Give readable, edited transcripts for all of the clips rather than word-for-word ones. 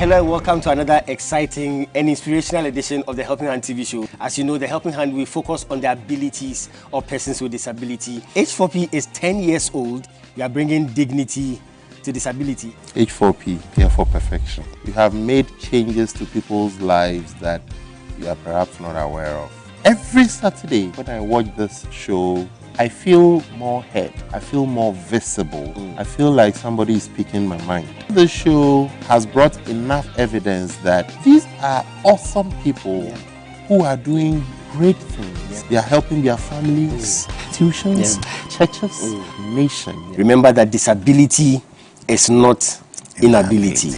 Hello and welcome to another exciting and inspirational edition of the Helping Hand TV show. As you know, the Helping Hand will focus on the abilities of persons with disability. H4P is 10 years old. We are bringing dignity to disability. H4P, here for perfection. You have made changes to people's lives that you are perhaps not aware of. Every Saturday when I watch this show, I feel more heard. I feel more visible. I feel like somebody is speaking my mind. The show has brought enough evidence that these are awesome people who are doing great things. They are helping their families, institutions, churches, nations. Remember that disability is not inability.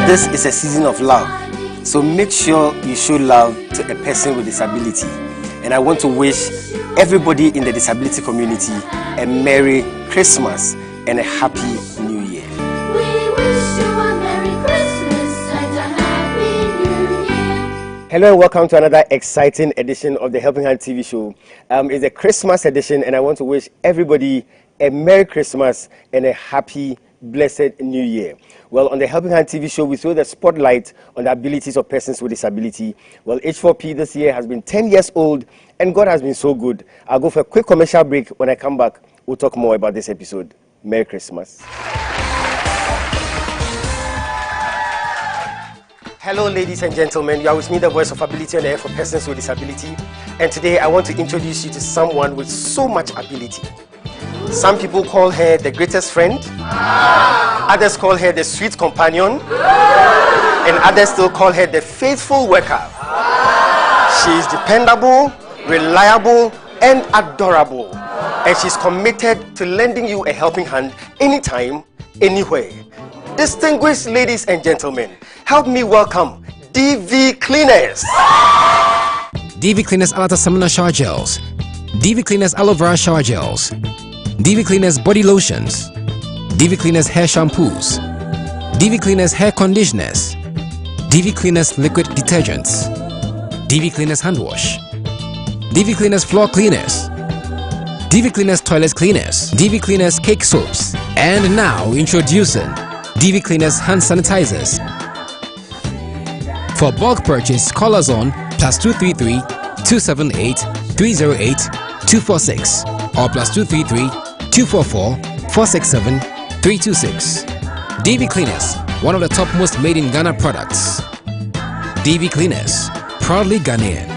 This is a season of love, so make sure you show love to a person with disability. And I want to wish everybody in the disability community a Merry Christmas and a Happy New Year. We wish you a Merry Christmas and a Happy New Year. Hello and welcome to another exciting edition of the Helping Hand TV show. It's a Christmas edition, and I want to wish everybody a Merry Christmas and a Happy Blessed New Year. Well, on the Helping Hand TV show, we throw the spotlight on the abilities of persons with disability. Well, H4P this year has been 10 years old, and God has been so good. I'll go for a quick commercial break. When I come back, we'll talk more about this episode. Merry Christmas. Hello, ladies and gentlemen. You are with me, the voice of ability on the air for persons with disability. And today, I want to introduce you to someone with so much ability. Some people call her the greatest friend. Others call her the sweet companion. And others still call her the faithful worker. She is dependable, reliable, and adorable. And she's committed to lending you a helping hand anytime, anywhere. Distinguished ladies and gentlemen, help me welcome DV Cleaners. DV Cleaners Alata Samina Shower Gels. DV Cleaners Aloe Vera Shower Gels. DV Cleaners Body Lotions. DV Cleaners Hair Shampoos. DV Cleaners Hair Conditioners. DV Cleaners Liquid Detergents. DV Cleaners Hand Wash. DV Cleaners Floor Cleaners. DV Cleaners Toilet Cleaners. DV Cleaners Cake Soaps. And now introducing DV Cleaners Hand Sanitizers. For bulk purchase, call us on +233 278 308 246 or +233 244 467 326. DV Cleaners, one of the top most made in Ghana products. DV Cleaners, proudly Ghanaian.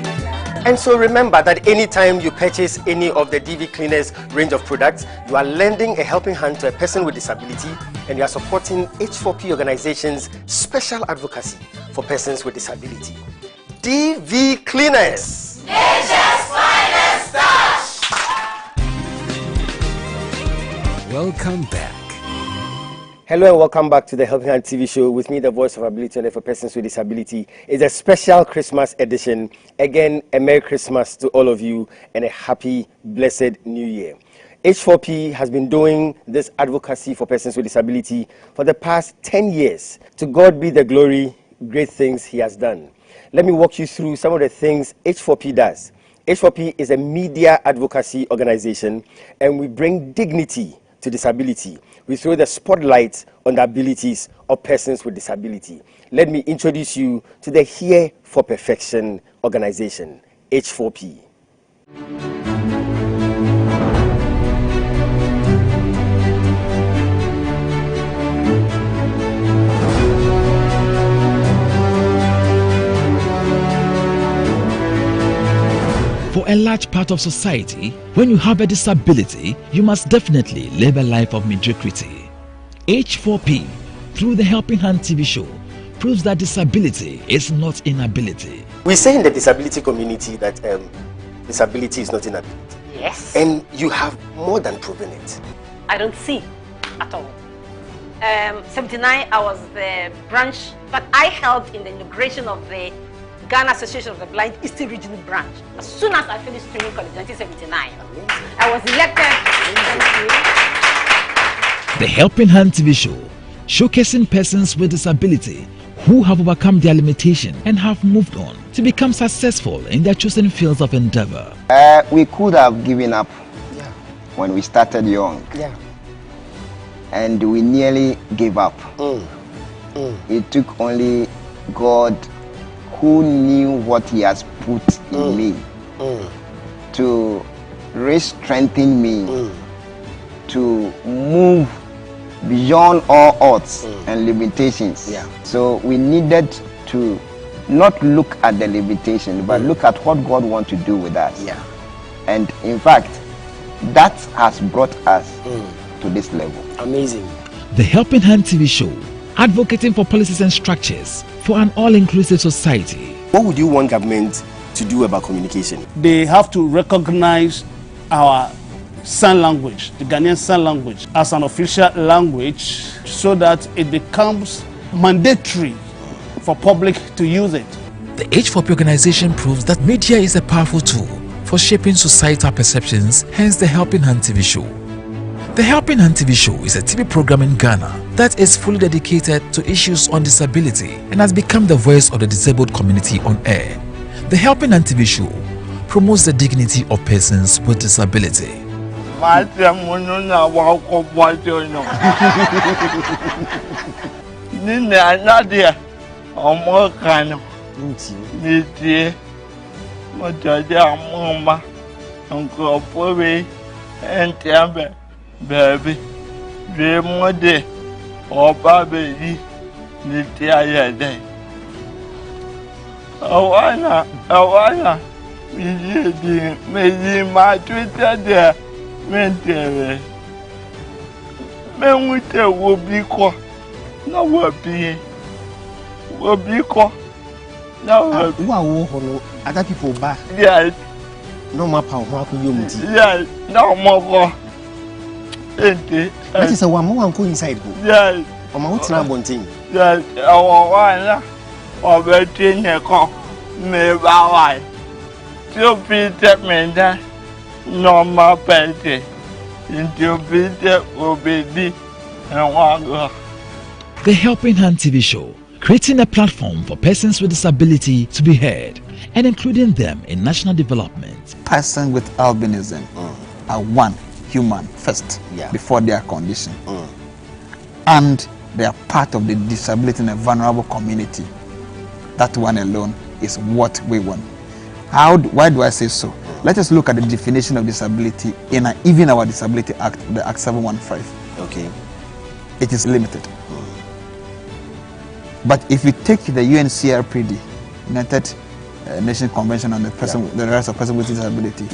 And so remember that anytime you purchase any of the DV Cleaners range of products, you are lending a helping hand to a person with disability, and you are supporting H4P organization's special advocacy for persons with disability. DV Cleaners. Nature's finest touch. Welcome back. Hello and welcome back to the Helping Hand TV show. With me, the voice of ability for persons with disability. It's a special Christmas edition. Again, a Merry Christmas to all of you and a happy, blessed New Year. H4P has been doing this advocacy for persons with disability for the past 10 years. To God be the glory, great things he has done. Let me walk you through some of the things H4P does. H4P is a media advocacy organization, and we bring dignity to disability. We throw the spotlight on the abilities of persons with disability. Let me introduce you to the Here for Perfection organization, H4P. For a large part of society, when you have a disability, you must definitely live a life of mediocrity. H4P, through the Helping Hand TV show, proves that disability is not inability. We say in the disability community that disability is not inability. Yes. And you have more than proven it. I don't see at all. 79, I was the branch, but I helped in the inauguration of the Ghana Association of the Blind Eastern Regional Branch. As soon as I finished training college in 1979, I was elected. The Helping Hand TV show, showcasing persons with disability who have overcome their limitation and have moved on to become successful in their chosen fields of endeavor. We could have given up when we started young. And we nearly gave up. It took only God, who knew what He has put in me, to re-strengthen me, to move beyond all odds and limitations. So we needed to not look at the limitation, but look at what God wants to do with us. And in fact, that has brought us to this level. Amazing. The Helping Hand TV show, advocating for policies and structures for an all-inclusive society. What would you want government to do about communication? They have to recognize our sign language, the Ghanaian sign language, as an official language so that it becomes mandatory for public to use it. The H4P organization proves that media is a powerful tool for shaping societal perceptions, hence the Helping Hand TV show. The Helping Hand TV show is a TV program in Ghana that is fully dedicated to issues on disability and has become the voice of the disabled community on air. The Helping Hand TV show promotes the dignity of persons with disability. Baby, the mother or baby, the tear day. Awana, maybe my Twitter there, mentally. Men with a will be caught, no will be caught. No, Other people back. Yes, No more power, yes, no more. That is a one more go inside. Yes, What's not one thing? yes, our one or between a cock, me by to be that no more penalty. Into Peter will be the and one go. The Helping Hand TV show, creating a platform for persons with disability to be heard and including them in national development. Persons with albinism are one human first before their condition, and they are part of the disability in a vulnerable community. That one alone is what we want. Why do I say so? Let us look at the definition of disability in even our Disability Act, the Act 715. Okay. It is limited. But if you take the UNCRPD, United Nations Convention on the Rights of Persons with Disability,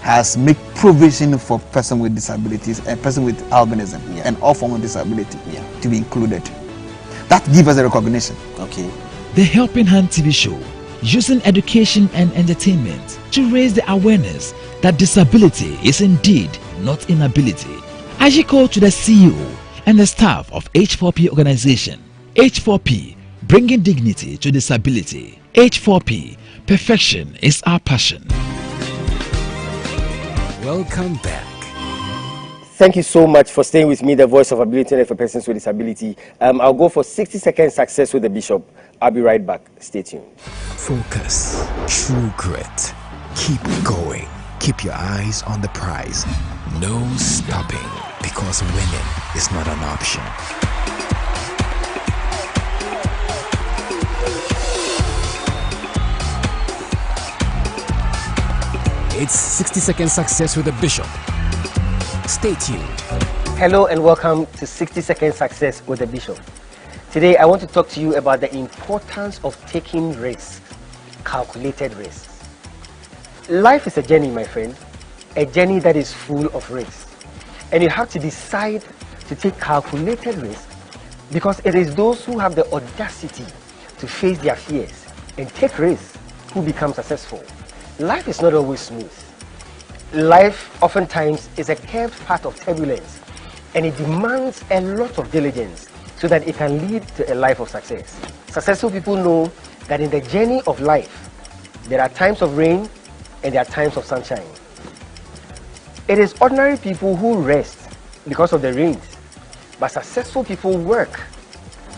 has made provision for persons with disabilities and persons with albinism and all forms of disability to be included. That gives us a recognition. Okay. The Helping Hand TV show, using education and entertainment to raise the awareness that disability is indeed not inability. As you call to the CEO and the staff of H4P organization, H4P, bringing dignity to disability. H4P, perfection is our passion. Welcome back. Thank you so much for staying with me, the voice of ability for persons with disability. I'll go for 60 seconds success with the bishop. I'll be right back. Stay tuned. Focus, true grit. Keep going. Keep your eyes on the prize. No stopping, because winning is not an option. It's 60-second success with the bishop. Stay tuned. Hello and welcome to 60 Second Success with the Bishop. Today I want to talk to you about the importance of taking risks, calculated risks. Life is a journey, my friend, a journey that is full of risks. And you have to decide to take calculated risks because it is those who have the audacity to face their fears and take risks who become successful. Life is not always smooth. Life oftentimes is a curved path of turbulence, and it demands a lot of diligence so that it can lead to a life of success. Successful people know that in the journey of life, there are times of rain and there are times of sunshine. It is ordinary people who rest because of the rains, but successful people work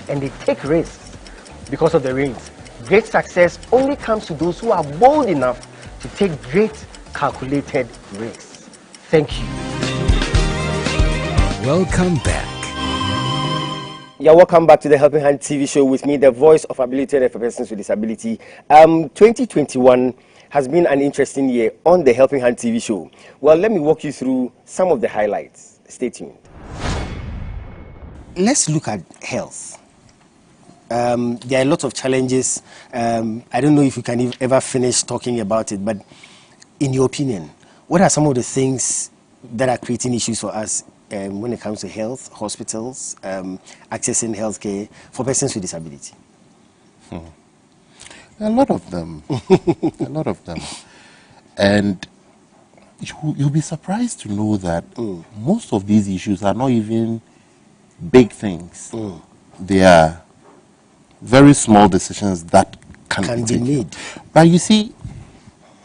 and they take risks because of the rains. Great success only comes to those who are bold enough to take great calculated risks. Thank you. Welcome back. Yeah, welcome back to the Helping Hand TV show with me, the voice of ability for persons with disability. 2021 has been an interesting year on the Helping Hand TV show. Well, let me walk you through some of the highlights. Stay tuned. Let's look at health. There are a lot of challenges. I don't know if you can ever finish talking about it, but in your opinion, what are some of the things that are creating issues for us when it comes to health, hospitals, accessing healthcare for persons with disability? A lot of them. A lot of them. And you'll be surprised to know that most of these issues are not even big things. They are very small decisions that can be made. But you see,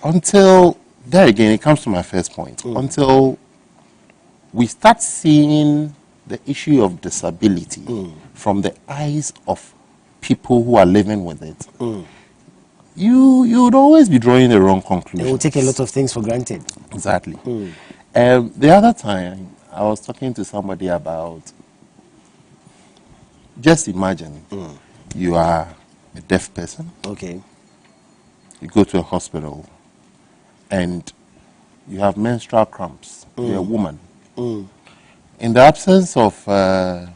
until, there again, it comes to my first point, until we start seeing the issue of disability from the eyes of people who are living with it, you would always be drawing the wrong conclusion. It will take a lot of things for granted. Exactly. The other time, I was talking to somebody about, just imagine, you are a deaf person. Okay. You go to a hospital, and you have menstrual cramps. You're a woman. In the absence of an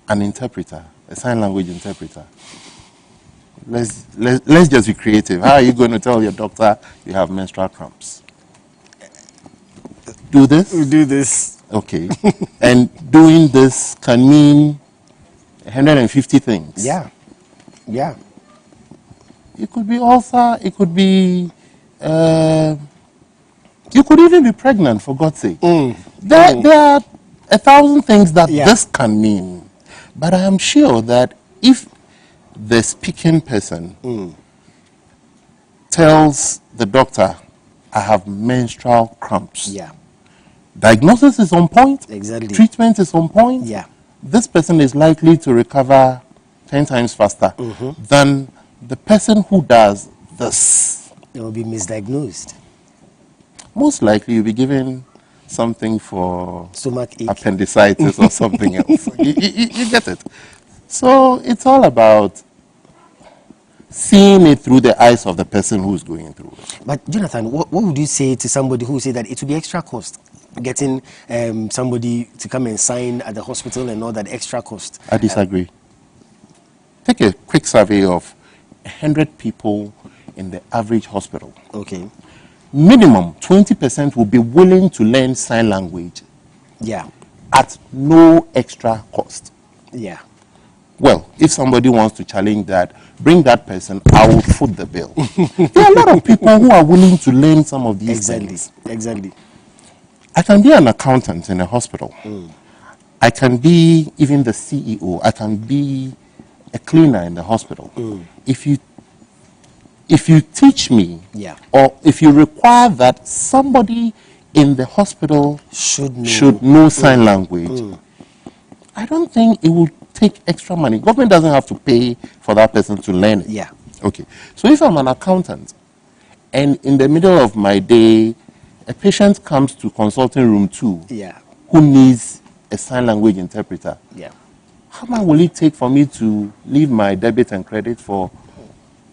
interpreter, a sign language interpreter, let's just be creative. How are you going to tell your doctor you have menstrual cramps? Do this? Do this. Okay. And doing this can mean 150 things. Yeah. Yeah. It could be ulcer, it could be, you could even be pregnant, for God's sake. There are 1,000 things that this can mean. But I am sure that if the speaking person tells the doctor, I have menstrual cramps. Diagnosis is on point. Exactly. Treatment is on point. This person is likely to recover 10 times faster than the person who does this. It will be misdiagnosed. Most likely you'll be given something for stomach ache, appendicitis or something else. You get it. So it's all about seeing it through the eyes of the person who's going through it. But Jonathan, what would you say to somebody who say that it would be extra cost getting somebody to come and sign at the hospital and all that extra cost? I disagree. Take a quick survey of 100 people in the average hospital. Okay. Minimum 20% will be willing to learn sign language. Yeah. At no extra cost. Yeah. Well, if somebody wants to challenge that, bring that person, I will foot the bill. There are a lot of people who are willing to learn some of these things. Exactly. I can be an accountant in a hospital. I can be even the CEO. I can be a cleaner in the hospital. If you teach me, or if you require that somebody in the hospital should know sign language, I don't think it will take extra money. Government doesn't have to pay for that person to learn it. Yeah. Okay. So if I'm an accountant, and in the middle of my day, a patient comes to consulting room 2 who needs a sign language interpreter, how long will it take for me to leave my debit and credit for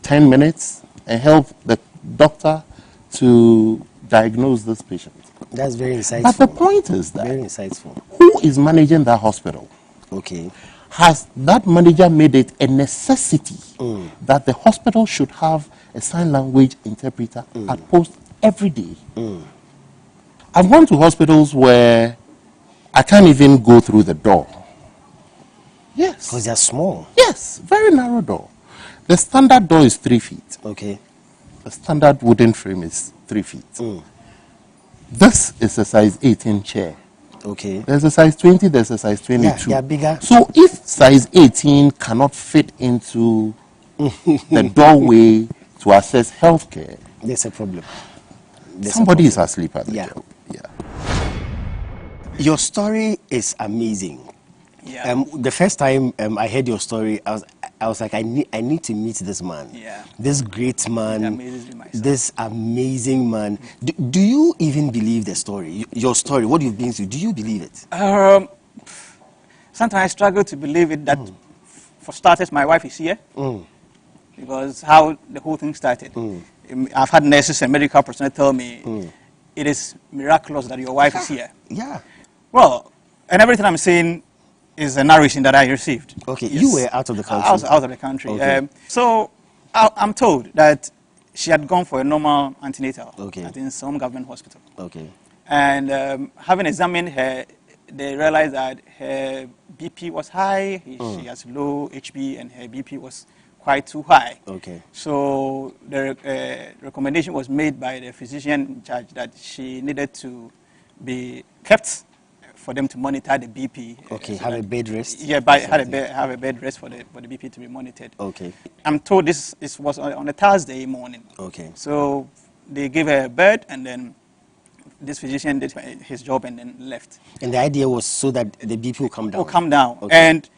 10 minutes and help the doctor to diagnose this patient? That's very insightful. But the point is that very insightful. Who is managing that hospital? Okay. Has that manager made it a necessity that the hospital should have a sign language interpreter at post every day? I've gone to hospitals where I can't even go through the door. Yes. Because they're small. Yes, very narrow door. The standard door is 3 feet. Okay. The standard wooden frame is 3 feet. This is a size 18 chair. Okay. There's a size 20, there's a size 22. Yeah, they are bigger. So if size 18 cannot fit into the doorway to access healthcare, there's a problem. Somebody is asleep at the job. Your story is amazing. The first time I heard your story, I was like, I need to meet this man. Yeah. This great man. Amazes me myself. This amazing man. Do you even believe the story? Your story, what you've been through, do you believe it? Sometimes I struggle to believe it that, for starters, my wife is here. Because how the whole thing started. I've had nurses and medical personnel tell me it is miraculous that your wife is here. Yeah. Well, and everything I'm saying is a narration that I received. Okay, Yes. you were out of the country. I was out of the country. Okay. So I'm told that she had gone for a normal antenatal in some government hospital. Okay. And having examined her, they realized that her BP was high, she has low HB, and her BP was quite too high. Okay. So the recommendation was made by the physician in charge that she needed to be kept for them to monitor the BP. Okay, have a bed rest? Yeah, have a bed rest for the BP to be monitored. Okay. I'm told this was on a Thursday morning. Okay. So they gave her a bed, and then this physician did his job and then left. And the idea was so that the BP will come down? Will come down. Okay. And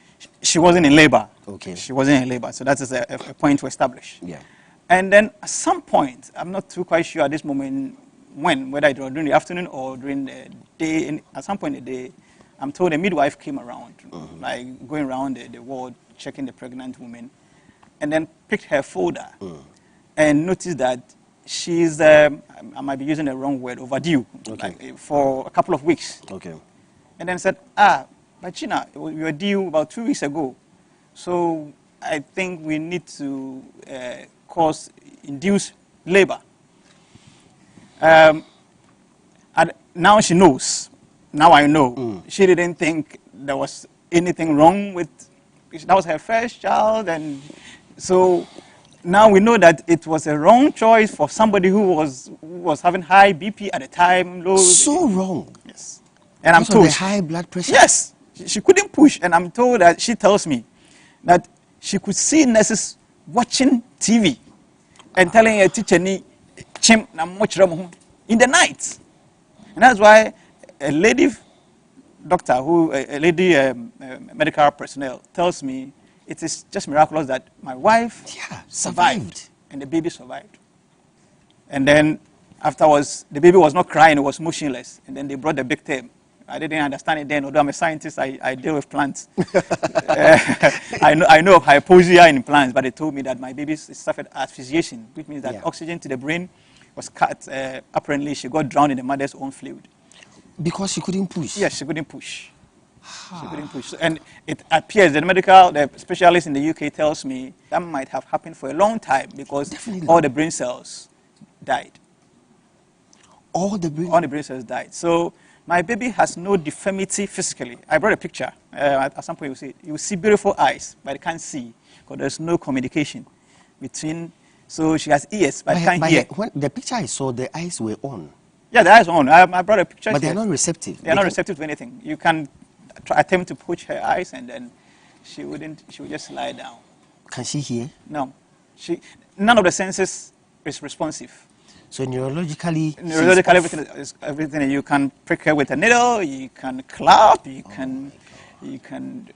she wasn't in labor. Okay. She wasn't in labor, so that is a point to establish. Yeah. And then at some point, I'm not too quite sure at this moment whether it was during the afternoon or during the day, at some point in the day, I'm told a midwife came around, like going around the ward, checking the pregnant woman, and then picked her folder and noticed that she's, I might be using the wrong word, overdue, like, for a couple of weeks. Okay. And then said, but China, we were due about 2 weeks ago, so I think we need to induce labor. Now she knows. Now I know. She didn't think there was anything wrong with. That was her first child, and so now we know that it was a wrong choice for somebody who was having high BP at the time. Low. So wrong. Yes. And I'm told the high blood pressure. Yes, she couldn't push, and I'm told that she tells me that she could see nurses watching TV and telling her teacher ni chim na mochram in the night, and that's why a lady doctor a lady medical personnel tells me it is just miraculous that my wife survived and the baby survived. And then afterwards, the baby was not crying; it was motionless. And then they brought the big term. I didn't understand it then, although I'm a scientist, I deal with plants. I know of hypoxia in plants, but they told me that my baby suffered asphyxiation, which means that oxygen to the brain was cut. Apparently, she got drowned in the mother's own fluid. Because she couldn't push? Yes, she couldn't push. She couldn't push. And it appears, the specialist in the UK tells me that might have happened for a long time because all the brain cells died. All the brain cells died. So my baby has no deformity physically. I brought a picture. At some point you will see beautiful eyes, but I can't see because there's no communication between. So she has ears, but I can't hear. When the picture I saw, the eyes were on. Yeah, the eyes are on. I brought a picture. But they're not receptive. They're not receptive to anything. You can attempt to push her eyes, and then she would just lie down. Can she hear? No. None of the senses is responsive. So neurologically, everything. You can prick her with a needle. You can clap. You can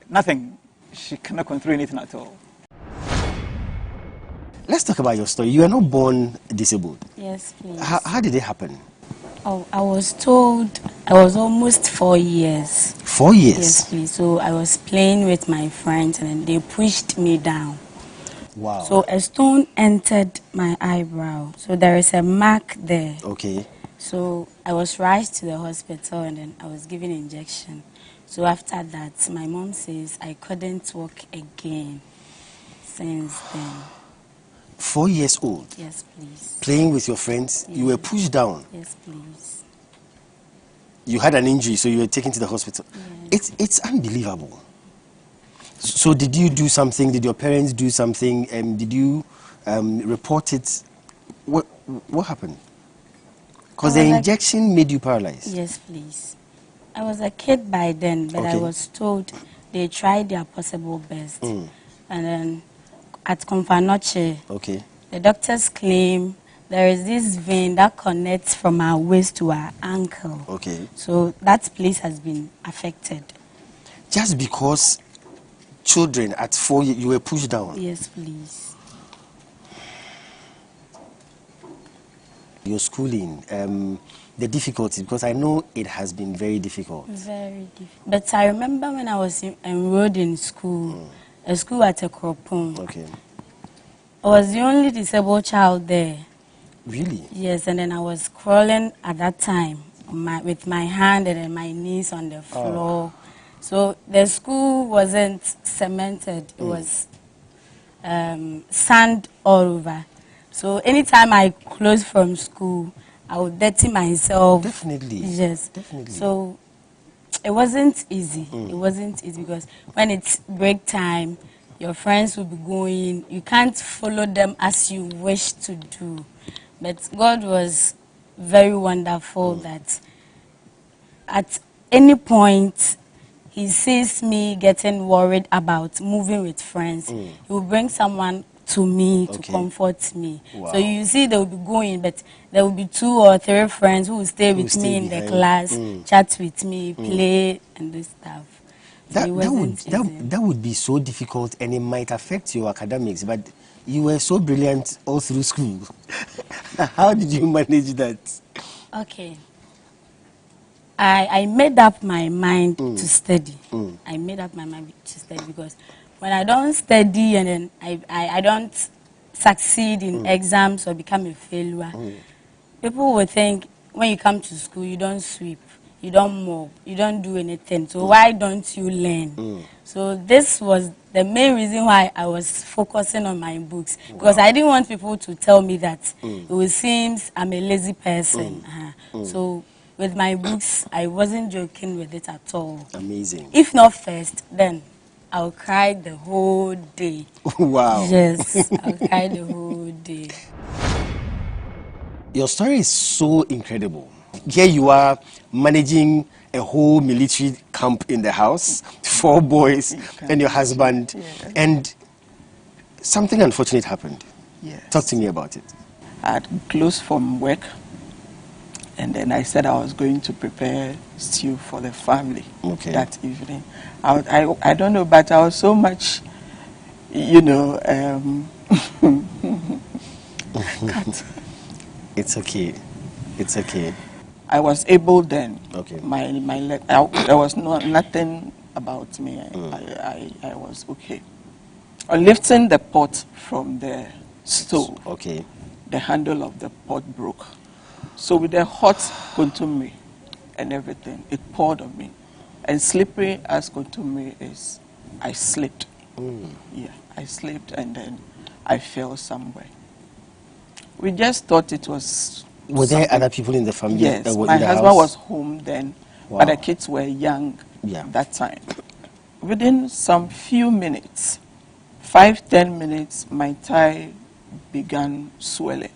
nothing. She cannot control anything at all. Let's talk about your story. You are not born disabled. Yes, please. How did it happen? Oh, I was told I was almost 4 years. 4 years? Yes, please. So I was playing with my friends, and then they pushed me down. Wow. So a stone entered my eyebrow. So there is a mark there. Okay. So I was rushed to the hospital, and then I was given injection. So after that, my mom says I couldn't walk again since then. 4 years old? Yes, please. Playing with your friends, you were pushed down? Yes, please. You had an injury, so you were taken to the hospital? Yes. It's unbelievable. So did you do something? Did your parents do something? Did you report it? What happened? Because the injection made you paralyzed. Yes, please. I was a kid by then, but I was told they tried their possible best. And then at Confanoche, the doctors claim there is this vein that connects from our waist to our ankle. So that place has been affected. Just because children at 4 years, you were pushed down? Yes, please. Your schooling, the difficulty, because I know it has been very difficult. Very difficult. But I remember when I was enrolled in school, a school at Ekropon. Okay. I was the only disabled child there. Really? Yes, and then I was crawling at that time with my hand and then my knees on the floor. So the school wasn't cemented. It was sand all over. So anytime I closed from school, I would dirty myself. Definitely. Yes. Definitely. So it wasn't easy. It wasn't easy because when it's break time, your friends will be going. You can't follow them as you wish to do. But God was very wonderful that at any point He sees me getting worried about moving with friends. He will bring someone to me to comfort me. Wow. So you see they will be going, but there will be 2 or 3 friends who will stay with me in the class, chat with me, play and do stuff. So that would be so difficult, and it might affect your academics, but you were so brilliant all through school. How did you manage that? Okay. I made up my mind to study. I made up my mind to study because when I don't study and then I don't succeed in exams or become a failure, people will think when you come to school, you don't sweep, you don't mop, you don't do anything. So why don't you learn? So this was the main reason why I was focusing on my books. Because I didn't want people to tell me that it will seem I'm a lazy person. So with my books, I wasn't joking with it at all. Amazing. If not first, then I'll cry the whole day. Wow. Yes, I'll cry the whole day. Your story is so incredible. Here you are managing a whole military camp in the house, 4 boys and your husband, and something unfortunate happened. Yes. Talk to me about it. I had closed from work, and then I said I was going to prepare stew for the family that evening. I don't know, but I was so much, you know, It's okay. It's okay. I was able then. Okay. My leg, there was nothing about me. I was okay. On lifting the pot from the stove, the handle of the pot broke. So with the hot kontomire and everything, it poured on me. And slippery as kontomire is, I slipped. Yeah, I slipped and then I fell somewhere. We just thought it was... Were there other people in the family? Yes, that were my in the husband house? was home then, but the kids were young that time. Within some few minutes, 5-10 minutes, my thigh began swelling.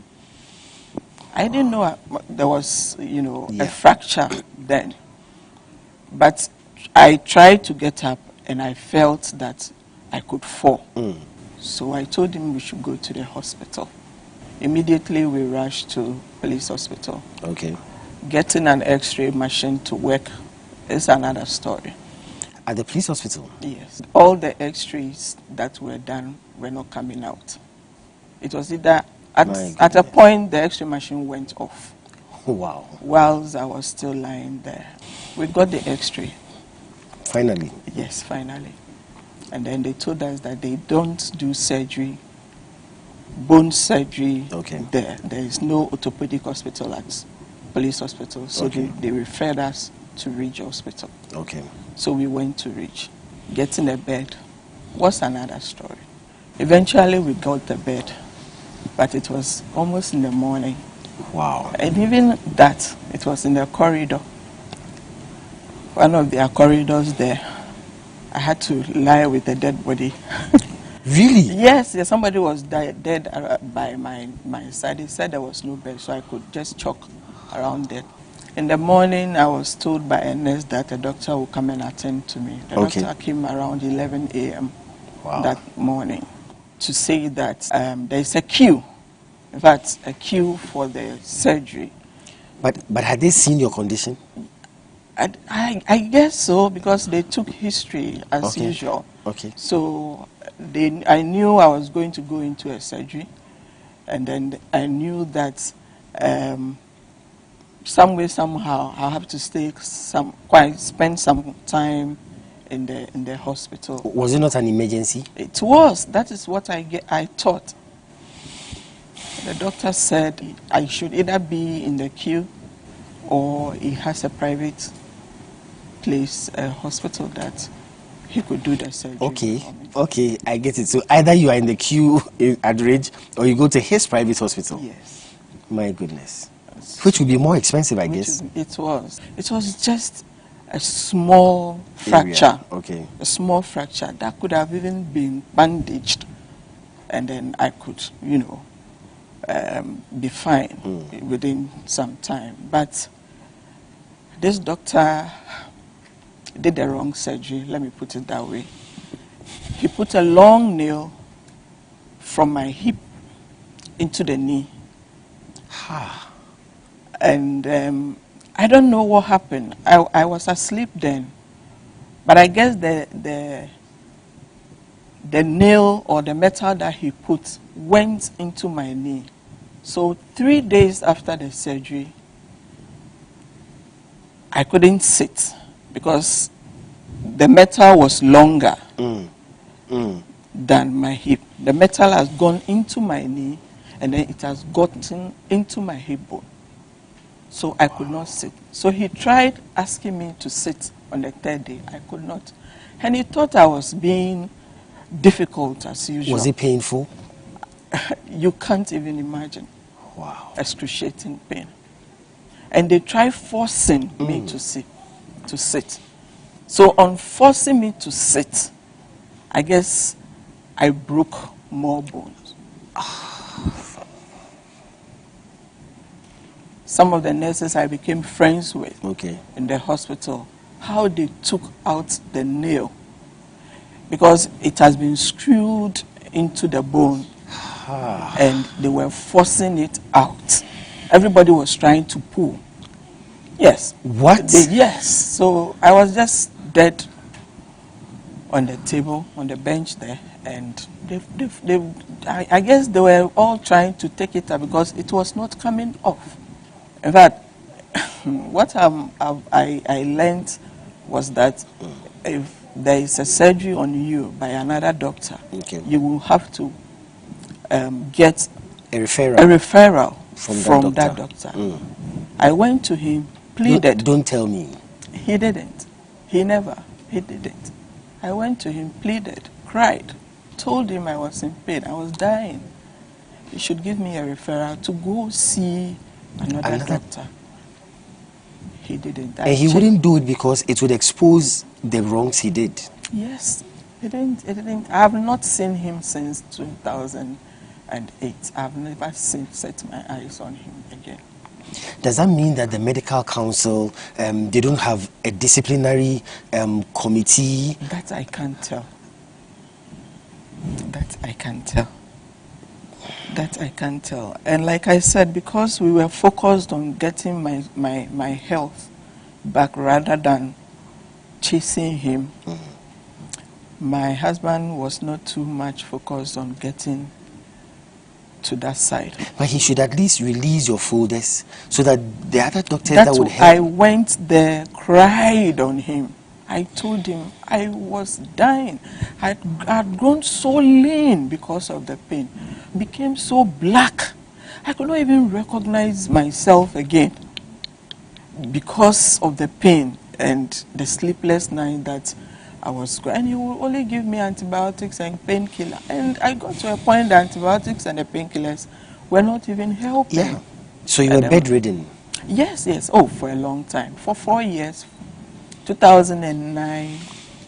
I didn't know there was, you know, a fracture then. But I tried to get up and I felt that I could fall. So I told him we should go to the hospital. Immediately we rushed to police hospital. Okay. Getting an X-ray machine to work is another story. At the police hospital? Yes. All the X-rays that were done were not coming out. It was either, at a point, the X-ray machine went off. Wow. Whilst I was still lying there. We got the X-ray. Finally? Yes, finally. And then they told us that they don't do surgery, bone surgery there. There is no orthopedic hospital at police hospital. So they referred us to Ridge Hospital. Okay. So we went to Ridge. Getting a bed was another story. Eventually we got the bed, but it was almost in the morning. Wow. And even that, it was in the corridor. One of their corridors there, I had to lie with a dead body. Really? Yes, somebody was dead by my side. They said there was no bed, so I could just chalk around there. In the morning, I was told by a nurse that a doctor will come and attend to me. The doctor came around 11 a.m. that morning to say that there is a queue. In fact, a queue for the surgery. But had they seen your condition? I guess so, because they took history as usual. Okay. So I knew I was going to go into a surgery, and then I knew that some way, somehow, I'll have to spend some time in the hospital. Was it not an emergency? It was. That is what I thought. The doctor said I should either be in the queue or he has a private place, a hospital that he could do the surgery. Okay, I get it. So either you are in the queue at Ridge or you go to his private hospital. Yes. My goodness. Which would be more expensive, I guess. It was. It was just a small fracture. Okay. A small fracture that could have even been bandaged, and then I could, be fine within some time. But this doctor did the wrong surgery, let me put it that way. He put a long nail from my hip into the knee. And I don't know what happened. I was asleep then, but I guess the nail or the metal that he put went into my knee. So 3 days after the surgery, I couldn't sit because the metal was longer than my hip. The metal has gone into my knee and then it has gotten into my hip bone. So I could not sit. So he tried asking me to sit on the third day. I could not. And he thought I was being difficult as usual. Was it painful? You can't even imagine. Wow. Excruciating pain. And they tried forcing me to sit. So on forcing me to sit, I guess I broke more bones. Some of the nurses I became friends with in the hospital, how they took out the nail, because it has been screwed into the bone and they were forcing it out. Everybody was trying to pull. Yes. What? Yes. So I was just dead on the table, on the bench there, and I guess they were all trying to take it out because it was not coming off. In fact, what I learned was that if there is a surgery on you by another doctor, you will have to get a referral from that doctor. I went to him, pleaded. Don't tell me. He didn't. He didn't. I went to him, pleaded, cried, told him I was in pain, I was dying. He should give me a referral to go see another doctor. He didn't. And he wouldn't do it because it would expose the wrongs he did. Yes, he didn't. I have not seen him since 2008. I have never set my eyes on him again. Does that mean that the medical council, they don't have a disciplinary committee? That I can't tell. That I can't tell. That I can't tell. And like I said, because we were focused on getting my health back rather than chasing him, my husband was not too much focused on getting to that side. But he should at least release your folders so that the other doctors that would help. I went there, cried on him. I told him I was dying. I had grown so lean because of the pain. Became so black. I could not even recognize myself again because of the pain and the sleepless night that I was going. And he would only give me antibiotics and painkiller. And I got to a point that antibiotics and the painkillers were not even helping. Yeah. So you were bedridden? Yes, yes. Oh, for a long time. For 4 years. 2009,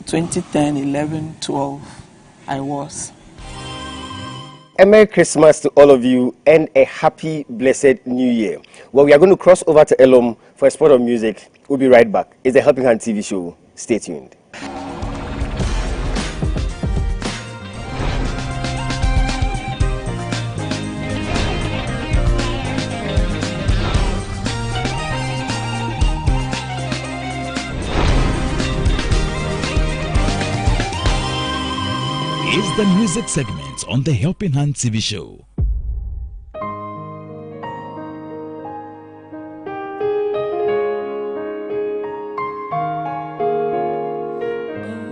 2010, 11, 12, I was. A Merry Christmas to all of you and a happy, blessed New Year. Well, we are going to cross over to Elorm for a spot of music. We'll be right back. It's the Helping Hand TV show. Stay tuned. is the music segment on the Helping Hand TV show.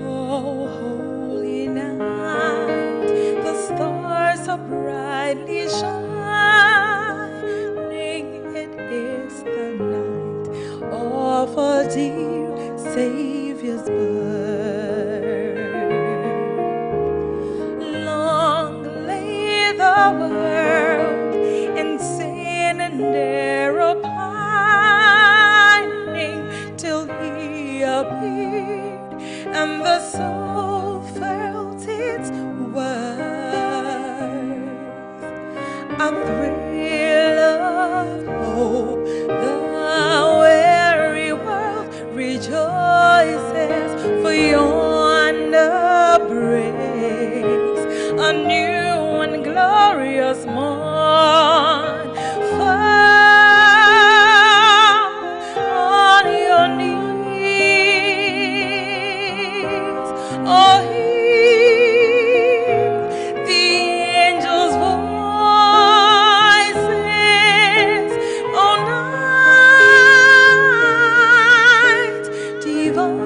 Oh, holy night, the stars are brightly shining. It is the night of a dear Savior's birth. Long lay the world in sin and error pining till he appeared and the soul felt its worth. A thrill of hope, the weary world rejoices, for yonder breaks a new and glorious morn. Fall on your knees, oh, hear the angels' voices, oh, night divine,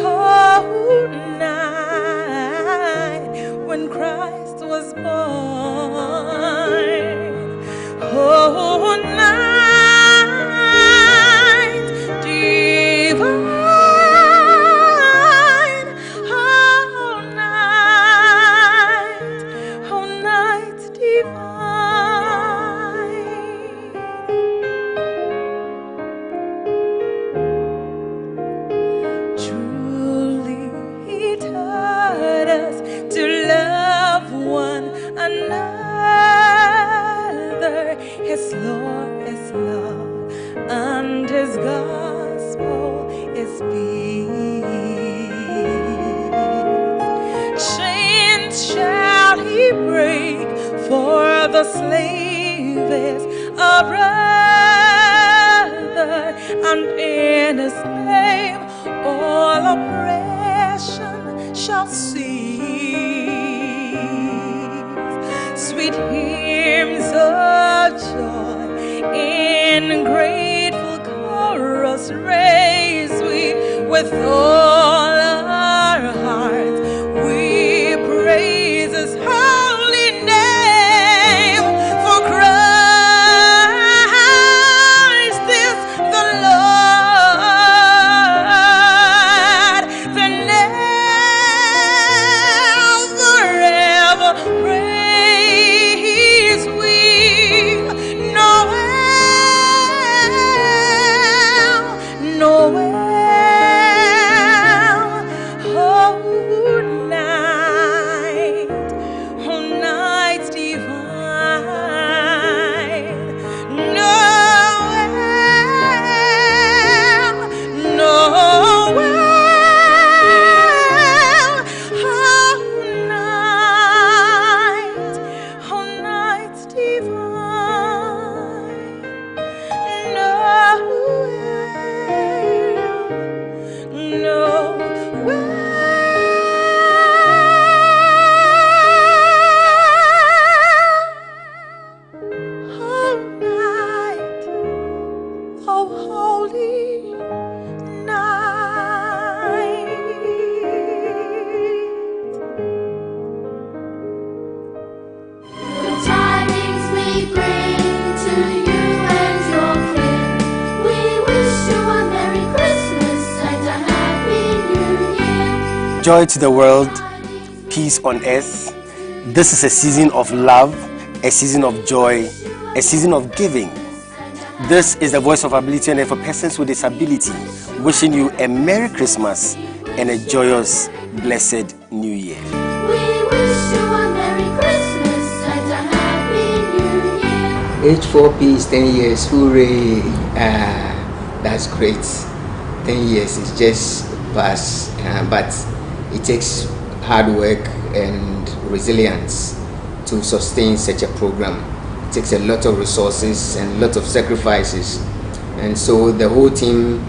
oh, night when Christ was born, oh, night divine, oh, night divine. Truly he taught us to love one another. His law is love, and his gospel is peace. Chains shall he break, for the slave is a brother, and in his name all oppression shall cease. Sweet hymns of joy in grateful chorus raise we with all our hearts. We praise his holy name, for Christ is the Lord. The never praise we Noel, oh night divine, Noel, oh night divine, oh holy night. The tidings we bring to you and your kin. We wish you a Merry Christmas and a Happy New Year. Joy to the world, peace on earth. This is a season of love, a season of joy, a season of giving. This is the Voice of Ability and for persons with disability, wishing you a Merry Christmas and a joyous, blessed New Year. We wish you a Merry Christmas and a Happy New Year. H4P is 10 years, hooray! That's great. 10 years is just past, but it takes hard work and resilience to sustain such a program. It takes a lot of resources and a lot of sacrifices, and so the whole team,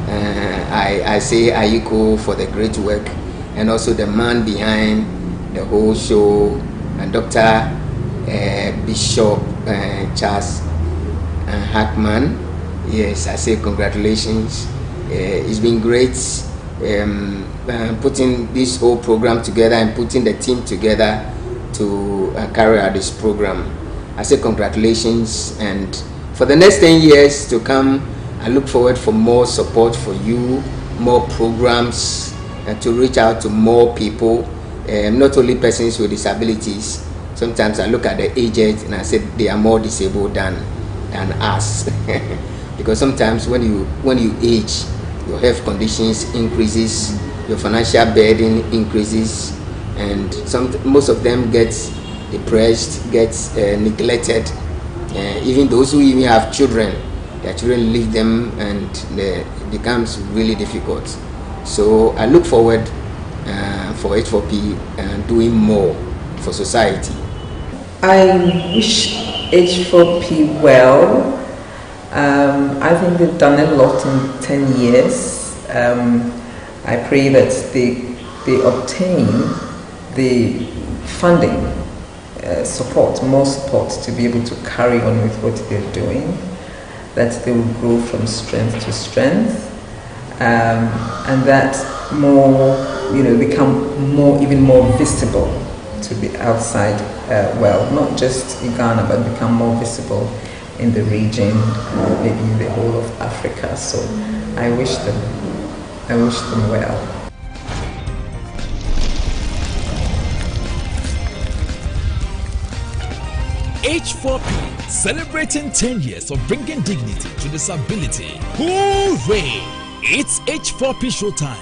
I say Ayiko for the great work, and also the man behind the whole show, and Dr. Bishop Charles Hackman. Yes, I say congratulations. It's been great putting this whole program together and putting the team together to carry out this program. I say congratulations, and for the next 10 years to come, I look forward for more support for you, more programs, to reach out to more people, not only persons with disabilities. Sometimes I look at the aged and I say they are more disabled than us. Because sometimes when you age, your health conditions increases, your financial burden increases, and most of them get depressed, get neglected. Even those who even have children, their children leave them, and it becomes really difficult. So I look forward for H4P doing more for society. I wish H4P well. I think they've done a lot in 10 years. I pray that they obtain the funding, more support to be able to carry on with what they're doing, that they will grow from strength to strength, and that become even more visible to be outside, not just in Ghana, but become more visible in the region, maybe in the whole of Africa. So I wish them well. H4P, celebrating 10 years of bringing dignity to disability. Hooray! It's H4P Show Time.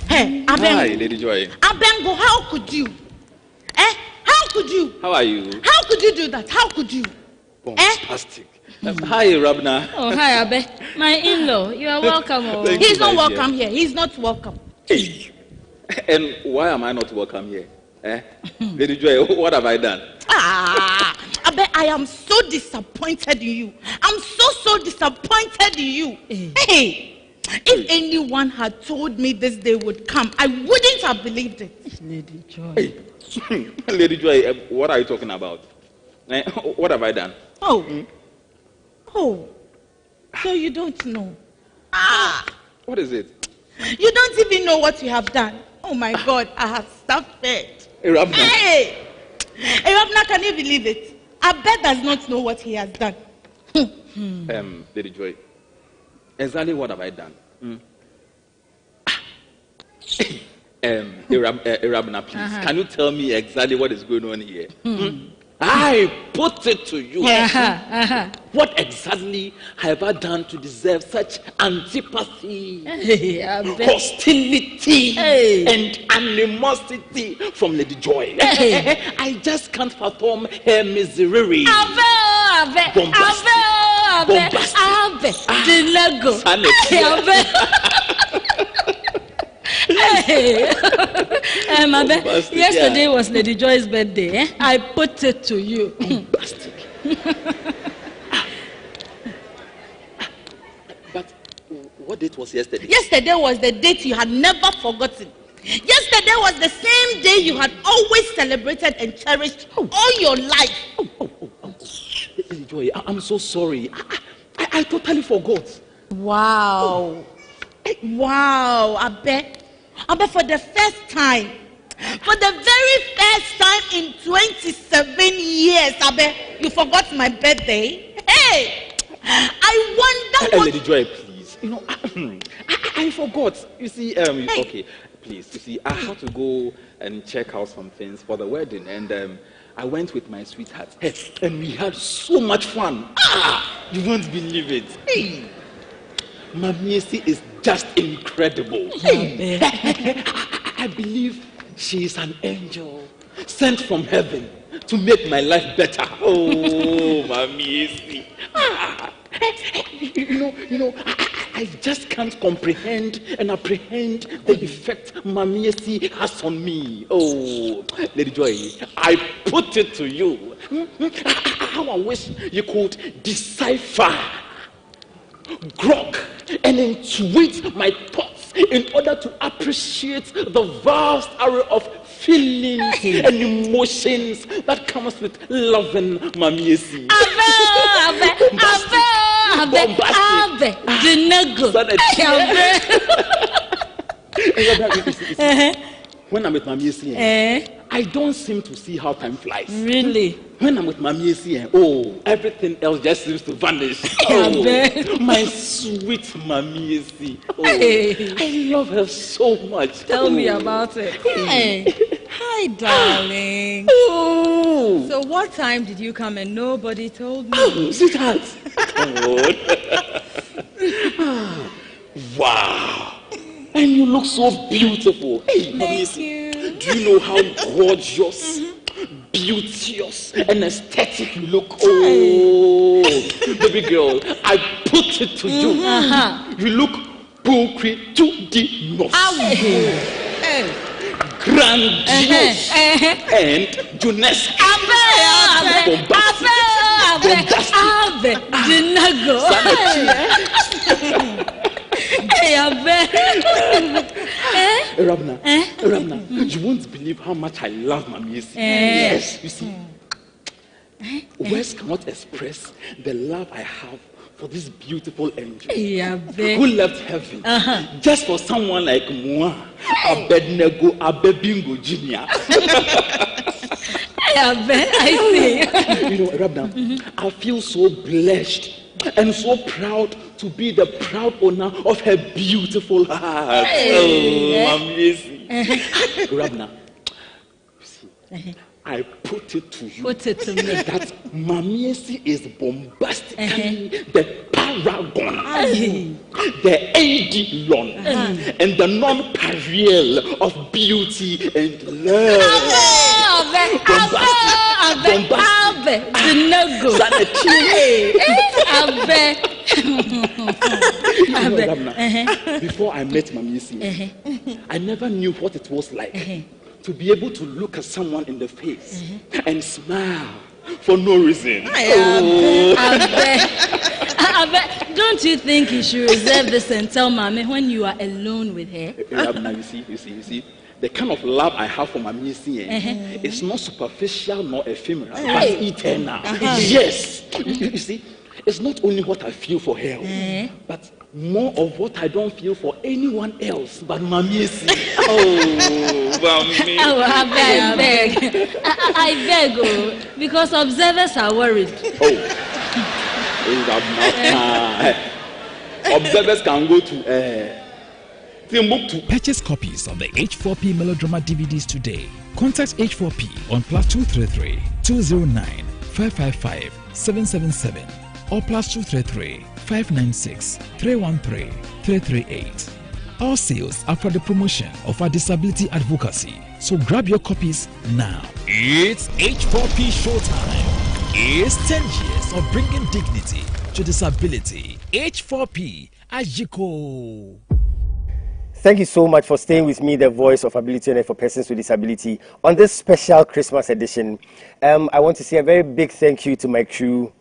Hey, Hi, Lady Joy. Abengo, how could you? How could you? How are you? How could you do that? How could you? Fantastic. Hi, Rabna. Oh, hi, Abe. My in-law. You are welcome. He's not welcome here. He's not welcome. Hey. And why am I not welcome here? Lady Joy, what have I done? Abe, I am so disappointed in you. I'm so disappointed in you. Hey. If anyone had told me this day would come, I wouldn't have believed it. Lady Joy. Hey. Lady Joy, what are you talking about? What have I done? Oh, so you don't know. What is it? You don't even know what you have done. Oh my God, I have suffered. Rabna. Hey, Rabna, can you believe it? Abed does not know what he has done. Lady Joy, exactly what have I done? Rabna, please, can you tell me exactly what is going on here? I put it to you. What exactly have I done to deserve such antipathy, hostility, and animosity from Lady Joy? I just can't fathom her misery. Yesterday was Lady Joy's birthday. I put it to you. But what date was yesterday? Yesterday was the date you had never forgotten. Yesterday was the same day you had always celebrated and cherished all your life. Lady Joy, I'm so sorry. I totally forgot. Wow. Wow, Abe, for the first time, for the very first time in 27 years, Abe, you forgot my birthday. Hey, I wonder what... Lady Joy, please. You know, I forgot. You see, okay, please. You see, I had to go and check out some things for the wedding, and I went with my sweetheart, and we had so much fun. You won't believe it. Hey, Mamiesi is just incredible. I believe she is an angel sent from heaven to make my life better. Oh, Mamiesi. You know, I just can't comprehend and apprehend the effect Mamiesi has on me. Oh, Lady Joy, I put it to you. How I wish you could decipher grog and intuit my thoughts in order to appreciate the vast array of feelings and emotions that comes with loving Mamiesi. When I'm with Mamiesi, I don't seem to see how time flies. Really? When I'm with Mamiesi, everything else just seems to vanish. My sweet Mamiesi. I love her so much. Tell me about it. Hey. Hi, darling. So what time did you come and nobody told me? Sweetheart. Come on. Wow. And you look so beautiful. Hey, thank you. Do you know how gorgeous, beauteous, and aesthetic you look? Oh, baby girl, I put it to you. You look pulcry to the nose. Grandiose and Junesque. Rabna, you won't believe how much I love Mamiesi. Yes, you see, words cannot express the love I have for this beautiful angel who left heaven just for someone like moi, Abednego Abebingo Jr. I see. You know, Rabna, I feel so blessed and so proud to be the proud owner of her beautiful heart. Mamiesi. Rabna, you see, I put it to you that Mamiesi is bombastically the paragon, the Eidolon, and the non-parallel of beauty and love. Before I met Mamiesi, I never knew what it was like to be able to look at someone in the face and smile for no reason. Don't you think you should reserve this and tell Mommy when you are alone with her? You see, the kind of love I have for Mamiesi is not superficial nor ephemeral, but eternal. Yes, you see, it's not only what I feel for her, but more of what I don't feel for anyone else but Mamiesi. Mami. I beg, because observers are worried. Observers can go to Purchase copies of the H4P Melodrama DVDs today. Contact H4P on +233 209 555 777 or +233 596 313 338. All sales are for the promotion of our disability advocacy, so grab your copies now. It's H4P Show Time. It's 10 years of bringing dignity to disability. H4P Ajiko. Thank you so much for staying with me, the voice of ability and for persons with disability, on this special Christmas edition. I want to say a very big thank you to my crew.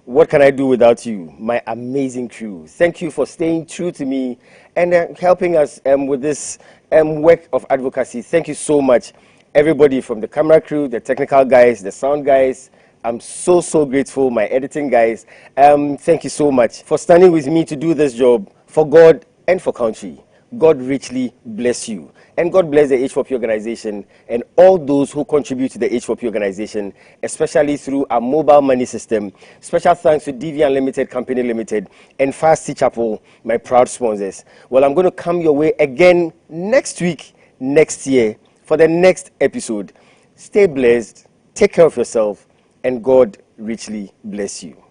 What can I do without you, my amazing crew? Thank you for staying true to me and helping us with this work of advocacy. Thank you so much, everybody from the camera crew, the technical guys, the sound guys. I'm so grateful, my editing guys. Thank you so much for standing with me to do this job for God and for country. God richly bless you. And God bless the H4P organization and all those who contribute to the H4P organization, especially through our mobile money system. Special thanks to DV Unlimited Company Limited and Fast Sea Chapel, my proud sponsors. Well, I'm going to come your way again next week, next year, for the next episode. Stay blessed, take care of yourself, and God richly bless you.